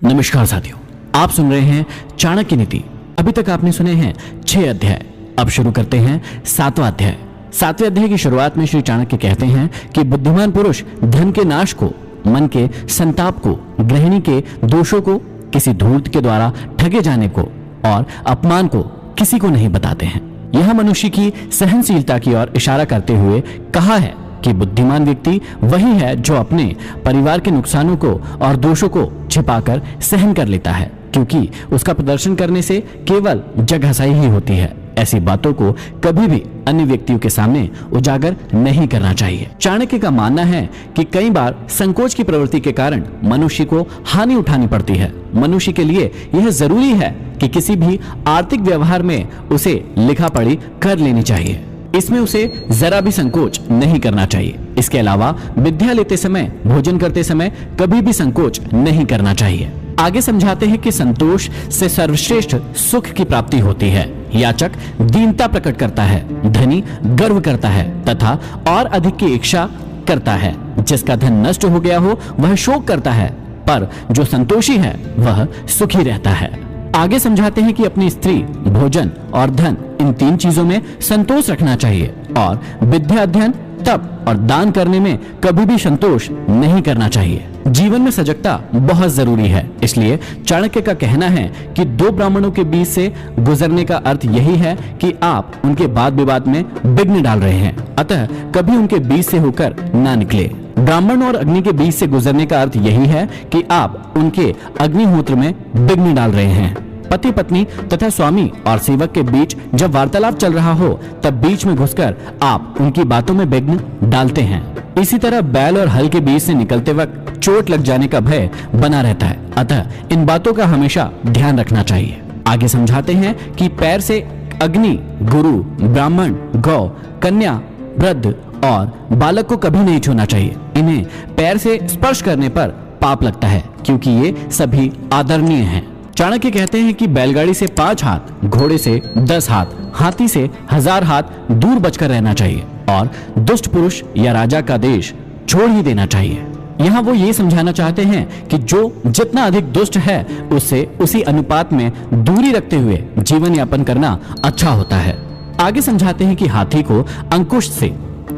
नमस्कार साथियों, आप सुन रहे हैं चाणक्य नीति। अभी तक आपने सुने हैं 6 अध्याय। अब शुरू करते हैं 7वां अध्याय। 7वें अध्याय की शुरुआत में श्री चाणक्य कहते हैं कि बुद्धिमान पुरुष धन के नाश को, मन के संताप को, गृहिणी के दोषों को, किसी धूर्त के द्वारा ठगे जाने को और अपमान को किसी को नहीं बताते हैं। यह मनुष्य की सहनशीलता की ओर इशारा करते हुए कहा है कि बुद्धिमान व्यक्ति वही है जो अपने परिवार के नुकसानों को और दोषों को छिपाकर सहन कर लेता है, क्योंकि उसका प्रदर्शन करने से केवल जगहसाई ही होती है। ऐसी बातों को कभी भी अन्य व्यक्तियों के सामने उजागर नहीं करना चाहिए। चाणक्य का मानना है कि कई बार संकोच की प्रवृत्ति के कारण मनुष्य को हानि उठानी पड़ती है। मनुष्य के लिए यह जरूरी है कि किसी भी आर्थिक व्यवहार में उसे लिखा पढ़ी कर लेनी चाहिए। इसमें उसे जरा भी संकोच नहीं करना चाहिए। इसके अलावा विद्या लेते समय, भोजन करते समय कभी भी संकोच नहीं करना चाहिए। आगे समझाते हैं कि संतोष से सर्वश्रेष्ठ सुख की प्राप्ति होती है। याचक दीनता प्रकट करता है, धनी गर्व करता है तथा और अधिक की इच्छा करता है। जिसका धन नष्ट हो गया हो वह शोक करता है, पर जो संतोषी है वह सुखी रहता है। आगे समझाते हैं कि अपनी स्त्री, भोजन और धन, इन 3 चीजों में संतोष रखना चाहिए और विद्या, अध्ययन, तप और दान करने में कभी भी संतोष नहीं करना चाहिए। जीवन में सजगता बहुत जरूरी है। इसलिए चाणक्य का कहना है कि 2 ब्राह्मणों के बीच से गुजरने का अर्थ यही है कि आप उनके वाद विवाद में विघ्न डाल रहे हैं, अतः कभी उनके बीच से होकर ना निकले। ब्राह्मण और अग्नि के बीच से गुजरने का अर्थ यही है कि आप उनके अग्निहोत्र में विघ्न डाल रहे हैं। पति पत्नी तथा स्वामी और सेवक के बीच जब वार्तालाप चल रहा हो तब बीच में घुसकर आप उनकी बातों में विघ्न डालते हैं। इसी तरह बैल और हल के बीच से निकलते वक्त चोट लग जाने का भय बना रहता है, अतः इन बातों का हमेशा ध्यान रखना चाहिए। आगे समझाते हैं कि पैर से अग्नि, गुरु, ब्राह्मण, गौ, कन्या, वृद्ध और बालक को कभी नहीं छूना चाहिए। इन्हें पैर से स्पर्श करने पर पाप लगता है, क्योंकि ये सभी आदरणीय हैं। चाणक्य कहते हैं कि बैलगाड़ी से 5 हाथ, घोड़े से 10 हाथ, हाथी से 1000 हाथ दूर बचकर रहना चाहिए और दुष्ट पुरुष या राजा का देश छोड़ ही देना चाहिए। यहाँ वो ये समझाना चाहते हैं कि जो जितना अधिक दुष्ट है उससे उसी अनुपात में दूरी रखते हुए जीवन यापन करना अच्छा होता है। आगे समझाते हैं कि हाथी को अंकुश से,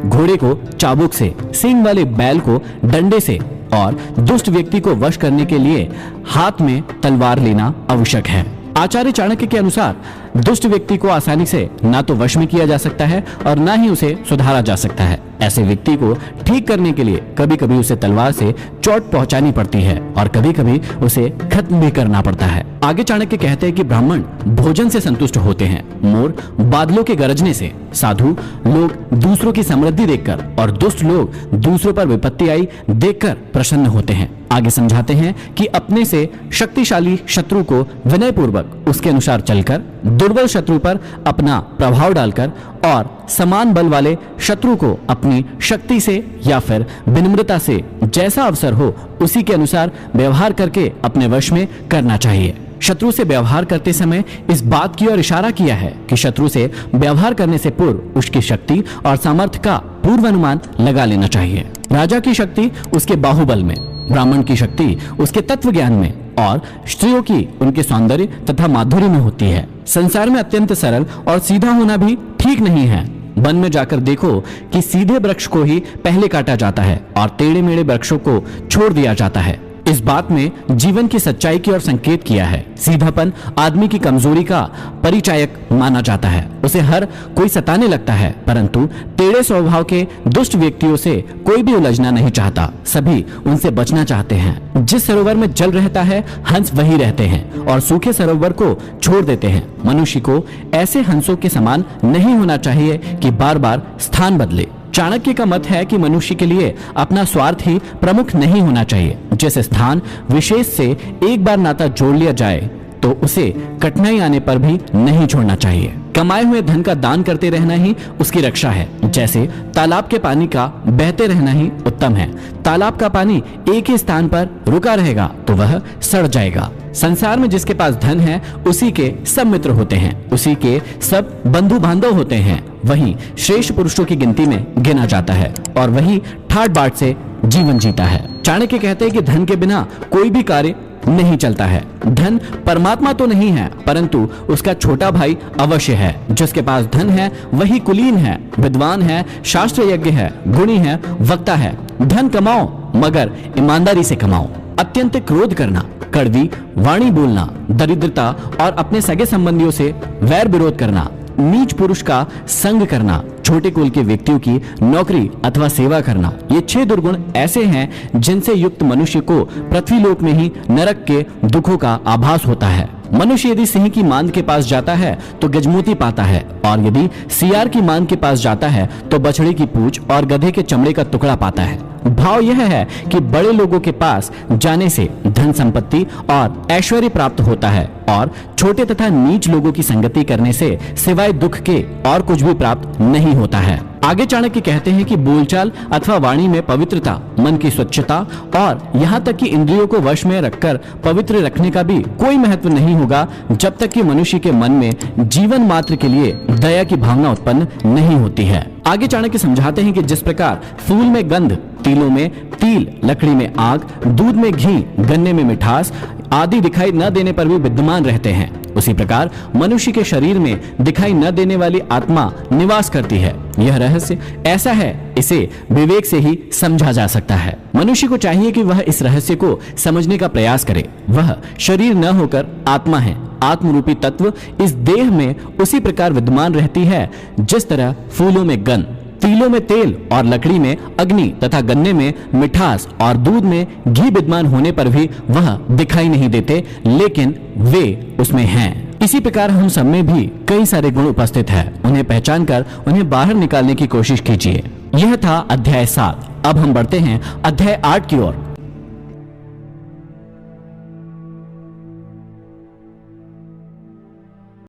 घोड़े को चाबुक से, सींग वाले बैल को डंडे से और दुष्ट व्यक्ति को वश करने के लिए हाथ में तलवार लेना आवश्यक है। आचार्य चाणक्य के अनुसार दुष्ट व्यक्ति को आसानी से ना तो वश में किया जा सकता है और ना ही उसे सुधारा जा सकता है। ऐसे व्यक्ति को ठीक करने के लिए कभी कभी उसे तलवार से चोट पहुंचानी पड़ती है और कभी कभी उसे खत्म भी करना पड़ता है। आगे चाणक्य कहते हैं कि ब्राह्मण भोजन से संतुष्ट होते हैं, मोर बादलों के गरजने से, साधु लोग दूसरों की समृद्धि देखकर और दुष्ट लोग दूसरों पर विपत्ति आई देखकर प्रसन्न होते हैं। आगे समझाते हैं कि अपने से शक्तिशाली शत्रु को विनय पूर्वक उसके अनुसार चलकर, दुर्बल शत्रु पर अपना प्रभाव डालकर और समान बल वाले शत्रु को अपनी शक्ति से या फिर विनम्रता से जैसा अवसर हो उसी के अनुसार व्यवहार करके अपने वश में करना चाहिए। शत्रु से व्यवहार करते समय इस बात की ओर इशारा किया है कि शत्रु से व्यवहार करने से पूर्व उसकी शक्ति और सामर्थ्य का पूर्व अनुमान लगा लेना चाहिए। राजा की शक्ति उसके बाहुबल में, ब्राह्मण की शक्ति उसके तत्व ज्ञान में और स्त्रियों की उनके सौंदर्य तथा माधुर्य में होती है। संसार में अत्यंत सरल और सीधा होना भी ठीक नहीं है। वन में जाकर देखो कि सीधे वृक्ष को ही पहले काटा जाता है और टेढ़े मेढ़े वृक्षों को छोड़ दिया जाता है। इस बात में जीवन की सच्चाई की ओर संकेत किया है। सीधापन आदमी की कमजोरी का परिचायक माना जाता है। उसे हर कोई सताने लगता है, परंतु टेढ़े स्वभाव के दुष्ट व्यक्तियों से कोई भी उलझना नहीं चाहता। सभी उनसे बचना चाहते हैं। जिस सरोवर में जल रहता है हंस वही रहते हैं और सूखे सरोवर को छोड़ देते हैं। मनुष्य को ऐसे हंसों के समान नहीं होना चाहिए कि बार बार स्थान बदले। चाणक्य का मत है कि मनुष्य के लिए अपना स्वार्थ ही प्रमुख नहीं होना चाहिए। जिस स्थान विशेष से एक बार नाता जोड़ लिया जाए तो उसे कठिनाई आने पर भी नहीं छोड़ना चाहिए। कमाए हुए धन का दान करते रहना ही उसकी रक्षा है। जैसे तालाब के पानी का बहते रहना ही उत्तम है। तालाब का पानी एक ही स्थान पर रुका रहेगा तो वह सड़ जाएगा। संसार में जिसके पास धन है उसी के सब मित्र होते हैं, उसी के सब बंधु बांधव होते हैं। वही श्रेष्ठ पुरुषों की गिनती में गिना जाता है और वही ठाट बाट से जीवन जीता है। चाणक्य कहते हैं कि धन के बिना कोई भी कार्य नहीं चलता है। धन परमात्मा तो नहीं है, परंतु उसका छोटा भाई अवश्य है। जिसके पास धन है वही कुलीन है, विद्वान है, शास्त्र यज्ञ है, गुणी है, वक्ता है। धन कमाओ मगर ईमानदारी से कमाओ। अत्यंत क्रोध करना, कड़वी वाणी बोलना, दरिद्रता और अपने सगे संबंधियों से वैर विरोध करना, नीच पुरुष का संग करना, छोटे कुल के व्यक्तियों की नौकरी अथवा सेवा करना, ये 6 दुर्गुण ऐसे हैं जिनसे युक्त मनुष्य को पृथ्वीलोक में ही नरक के दुखों का आभास होता है। मनुष्य यदि सिंह की मांद के पास जाता है तो गजमोती पाता है, और यदि सियार की मांद के पास जाता है तो बछड़े की पूंछ और गधे के चमड़े का टुकड़ा पाता है। भाव यह है कि बड़े लोगों के पास जाने से धन संपत्ति और ऐश्वर्य प्राप्त होता है, और छोटे तथा नीच लोगों की संगति करने से सिवाय दुख के और कुछ भी प्राप्त नहीं होता है। आगे चाणक्य कहते हैं कि बोलचाल अथवा वाणी में पवित्रता, मन की स्वच्छता और यहाँ तक कि इंद्रियों को वश में रखकर पवित्र रखने का भी कोई महत्व नहीं होगा जब तक कि मनुष्य के मन में जीवन मात्र के लिए दया की भावना उत्पन्न नहीं होती है। आगे चाणक्य समझाते हैं कि जिस प्रकार फूल में गंध, तिलों में तिल, लकड़ी में आग, दूध में घी, गन्ने में मिठास आदि दिखाई न देने पर भी विद्यमान रहते हैं, उसी प्रकार मनुष्य के शरीर में दिखाई न देने वाली आत्मा निवास करती है। यह रहस्य ऐसा है, इसे विवेक से ही समझा जा सकता है। मनुष्य को चाहिए कि वह इस रहस्य को समझने का प्रयास करे। वह शरीर न होकर आत्मा है। आत्मरूपी तत्व इस देह में उसी प्रकार विद्यमान रहती है जिस तरह फूलों में गंध, तिलों में तेल और लकड़ी में अग्नि तथा गन्ने में मिठास और दूध में घी विद्यमान होने पर भी वह दिखाई नहीं देते, लेकिन वे उसमें हैं। इसी प्रकार हम सब में भी कई सारे गुण उपस्थित हैं। उन्हें पहचान कर उन्हें बाहर निकालने की कोशिश कीजिए। यह था अध्याय 7। अब हम बढ़ते हैं अध्याय 8 की ओर।